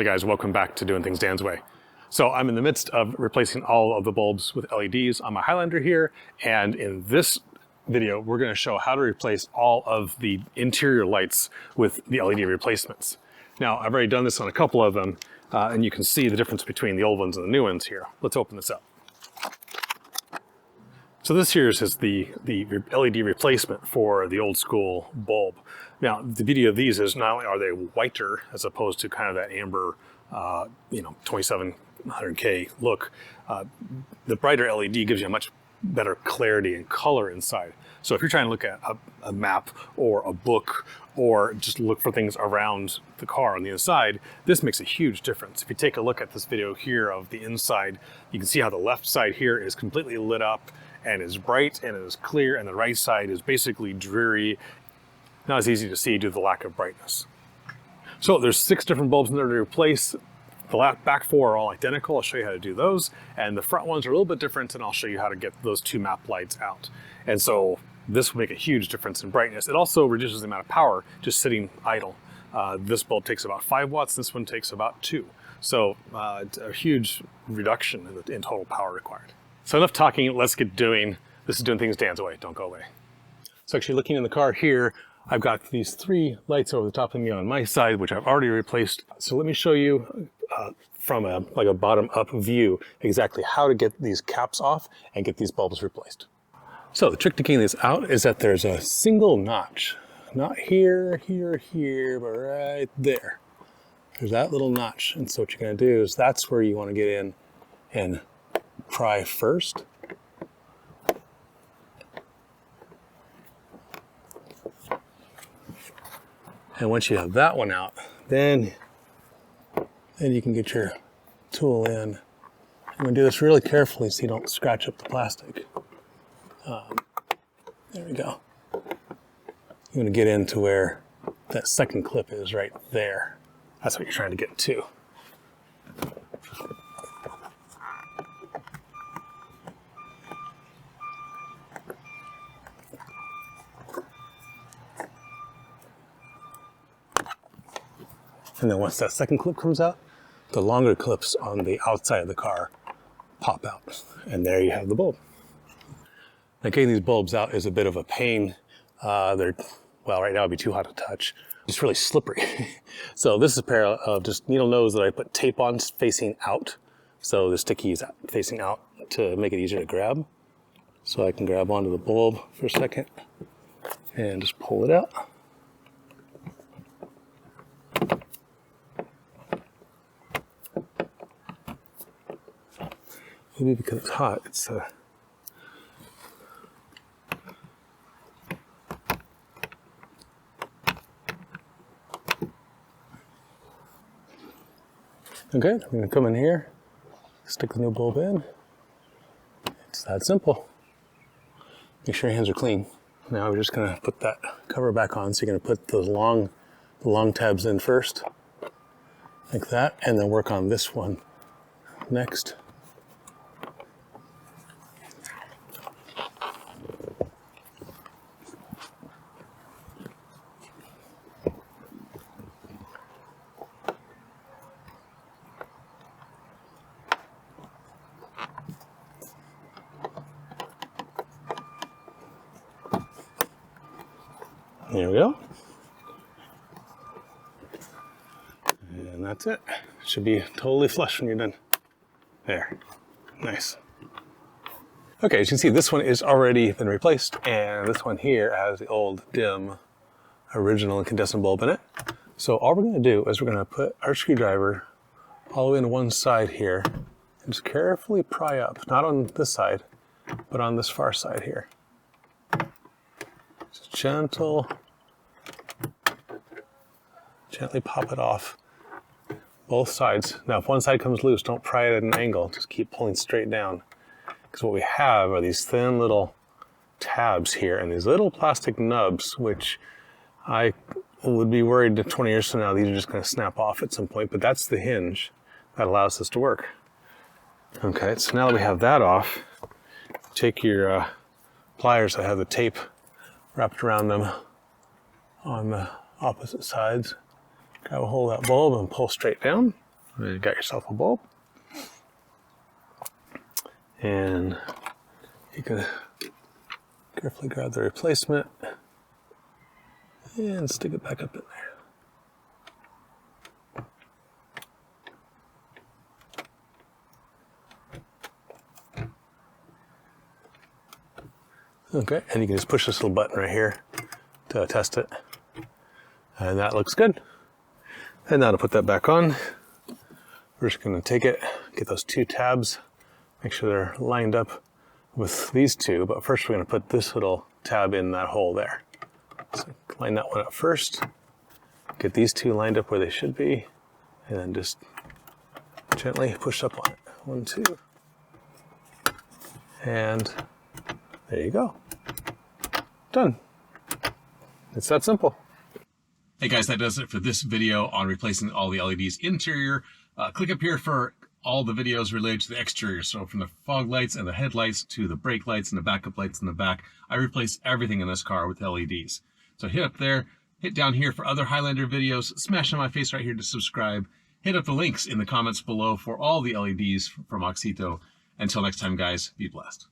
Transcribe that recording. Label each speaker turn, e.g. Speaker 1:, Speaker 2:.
Speaker 1: Hey guys, welcome back to Doing Things Dan's Way. So I'm in the midst of replacing all of the bulbs with LEDs on my Highlander here, and in this video we're going to show how to replace all of the interior lights with the LED replacements. Now I've already done this on a couple of them, and you can see the difference between the old ones and the new ones here. Let's open this up. So this here is the LED replacement for the old school bulb. Now the beauty of these is not only are they whiter as opposed to kind of that amber, 2700K look, the brighter LED gives you a much better clarity and color inside. So if you're trying to look at a map or a book or just look for things around the car on the inside, this makes a huge difference. If you take a look at this video here of the inside, you can see how the left side here is completely lit up and is bright and is clear, and the right side is basically dreary, not as easy to see due to the lack of brightness. So there's 6 different bulbs in there to replace. The back 4 are all identical. I'll show you how to do those. And the front ones are a little bit different, and I'll show you how to get those 2 map lights out. And so this will make a huge difference in brightness. It also reduces the amount of power just sitting idle. This bulb takes about 5 watts, this one takes about 2. So it's a huge reduction in total power required. So enough talking, let's get doing. This is Doing Things Dan's Way, don't go away. So actually looking in the car here, I've got these 3 lights over the top of me on my side, which I've already replaced. So let me show you from a bottom-up view exactly how to get these caps off and get these bulbs replaced. So the trick to getting this out is that there's a single notch, not here, but right there. There's that little notch, and so what you're going to do is that's where you want to get in and pry first. And once you have that one out, then you can get your tool in. I'm going to do this really carefully so you don't scratch up the plastic. There we go. You want to get into where that second clip is right there. That's what you're trying to get to. And then once that second clip comes out, the longer clips on the outside of the car pop out. And there you have the bulb. Now getting these bulbs out is a bit of a pain. Right now it'd be too hot to touch. It's really slippery. So this is a pair of just needle nose that I put tape on facing out. So the sticky is facing out to make it easier to grab. So I can grab onto the bulb for a second and just pull it out. Maybe because it's hot, it's okay, I'm going to come in here, stick the new bulb in. It's that simple. Make sure your hands are clean. Now we're just going to put that cover back on. So you're going to put the long tabs in first, like that, and then work on this one next. There we go. And that's it. Should be totally flush when you're done. There. Nice. Okay, as you can see, this one is already been replaced, and this one here has the old dim original incandescent bulb in it. So all we're going to do is we're going to put our screwdriver all the way into one side here and just carefully pry up, not on this side, but on this far side here. Just gently pop it off both sides. Now if one side comes loose, don't pry it at an angle, just keep pulling straight down. Because what we have are these thin little tabs here and these little plastic nubs, which I would be worried that 20 years from now these are just going to snap off at some point, but that's the hinge that allows this to work. Okay, so now that we have that off, take your pliers that have the tape wrapped around them on the opposite sides. Grab a hold of that bulb and pull straight down. You got yourself a bulb. And you can carefully grab the replacement and stick it back up in there. Okay, and you can just push this little button right here to test it. And that looks good. And now to put that back on, we're just gonna take it, get those two tabs, make sure they're lined up with these two, but first we're gonna put this little tab in that hole there. So line that one up first, get these two lined up where they should be, and then just gently push up on it. 1, 2. And there you go. Done. It's that simple. Hey guys, that does it for this video on replacing all the LEDs interior. Click up here for all the videos related to the exterior. So from the fog lights and the headlights to the brake lights and the backup lights in the back, I replaced everything in this car with LEDs. So hit up there, hit down here for other Highlander videos, smash on my face right here to subscribe. Hit up the links in the comments below for all the LEDs from Oxito. Until next time guys, be blessed.